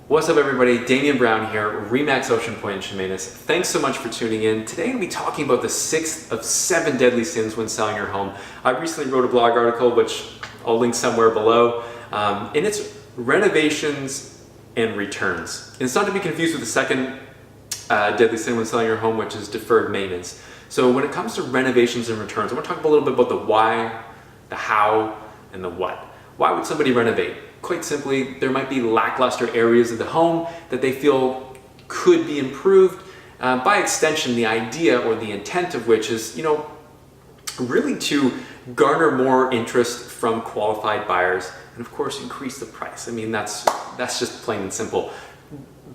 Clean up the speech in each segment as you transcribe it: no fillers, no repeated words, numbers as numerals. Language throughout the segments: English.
What's up everybody, Damian Brown here, Remax Ocean Point in Chemainus. Thanks so much for tuning in. Today I'm going to be talking about the 6th of 7 deadly sins when selling your home. I recently wrote a blog article, which I'll link somewhere below, and it's renovations and returns. And it's not to be confused with the second deadly sin when selling your home, which is deferred maintenance. So when it comes to renovations and returns, I want to talk a little bit about the why, the how, and the what. Why would somebody renovate? Quite simply, there might be lackluster areas of the home that they feel could be improved. By extension, the idea or the intent of which is, really to garner more interest from qualified buyers and of course increase the price. I mean, that's just plain and simple.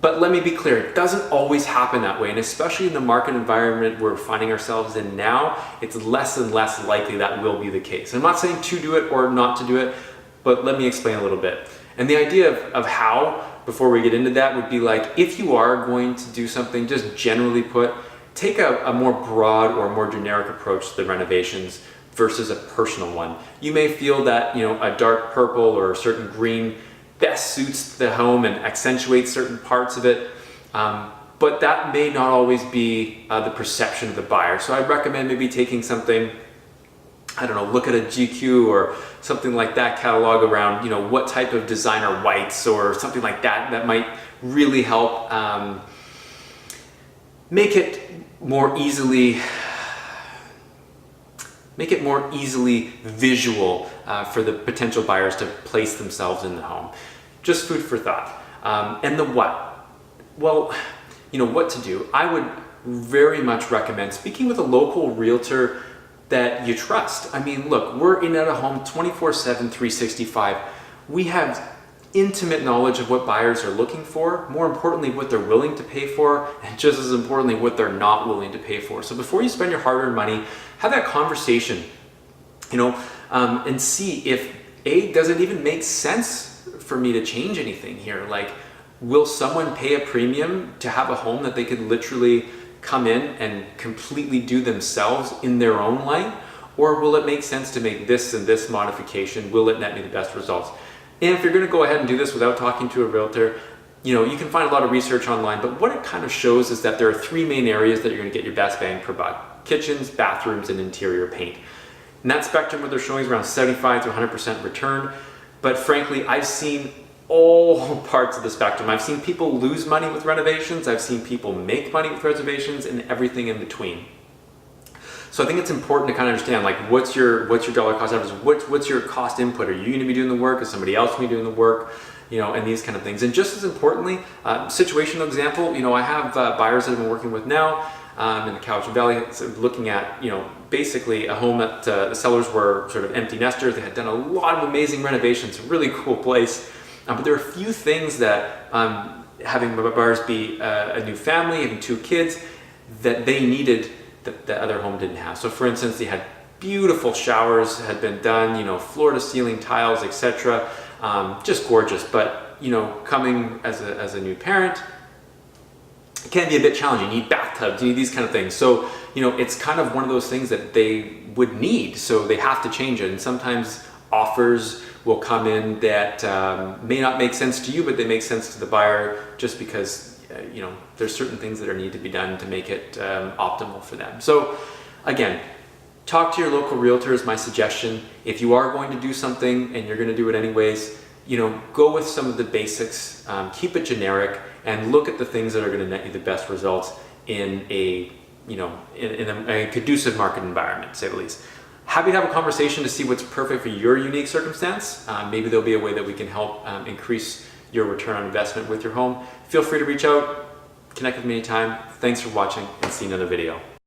But let me be clear, it doesn't always happen that way, and especially in the market environment we're finding ourselves in now, it's less and less likely that will be the case. I'm not saying to do it or not to do it, but let me explain a little bit. And the idea of how, before we get into that, would be like, if you are going to do something, just generally put, take a more broad or more generic approach to the renovations versus a personal one. You may feel that, a dark purple or a certain green best suits the home and accentuates certain parts of it, but that may not always be the perception of the buyer. So I'd recommend maybe taking something, I don't know, look at a GQ or something like that catalog around, what type of designer whites or something like that that might really help make it more easily visual for the potential buyers to place themselves in the home. Just food for thought. And the what? Well, what to do. I would very much recommend speaking with a local realtor that you trust. I mean, look, we're in at a home 24/7, 365. We have intimate knowledge of what buyers are looking for, more importantly, what they're willing to pay for, and just as importantly, what they're not willing to pay for. So before you spend your hard-earned money, have that conversation, and see if, does it even make sense for me to change anything here? Like, will someone pay a premium to have a home that they could literally come in and completely do themselves in their own light? Or will it make sense to make this and this modification? Will it net me the best results? And if you're going to go ahead and do this without talking to a realtor, you can find a lot of research online, but what it kind of shows is that there are 3 main areas that you're going to get your best bang per buck: kitchens, bathrooms, and interior paint. And that spectrum, what they're showing, is around 75 to 100% return. But frankly, I've seen all parts of the spectrum. I've seen people lose money with renovations. I've seen people make money with renovations, and everything in between. So I think it's important to kind of understand, like, what's your dollar cost average? What's your cost input? Are you going to be doing the work? Is somebody else going to be doing the work? And these kind of things. And just as importantly, situational example, I have buyers that I've been working with now in the Cowichan Valley, looking at, basically a home that the sellers were sort of empty nesters. They had done a lot of amazing renovations, a really cool place. But there are a few things that, having buyers be a new family, having 2 kids, that they needed that the other home didn't have. So for instance, they had beautiful showers, had been done, floor to ceiling tiles, etc. Just gorgeous. But, coming as a new parent, it can be a bit challenging. You need bathtubs, you need these kind of things. So, it's kind of one of those things that they would need, so they have to change it. And sometimes offers will come in that may not make sense to you, but they make sense to the buyer just because there's certain things that need to be done to make it optimal for them. So again, talk to your local realtor is my suggestion. If you are going to do something and you're going to do it anyways, go with some of the basics, keep it generic, and look at the things that are going to net you the best results in a conducive market environment, to say the least. Happy to have a conversation to see what's perfect for your unique circumstance. Maybe there'll be a way that we can help increase your return on investment with your home. Feel free to reach out, connect with me anytime. Thanks for watching, and see you in another video.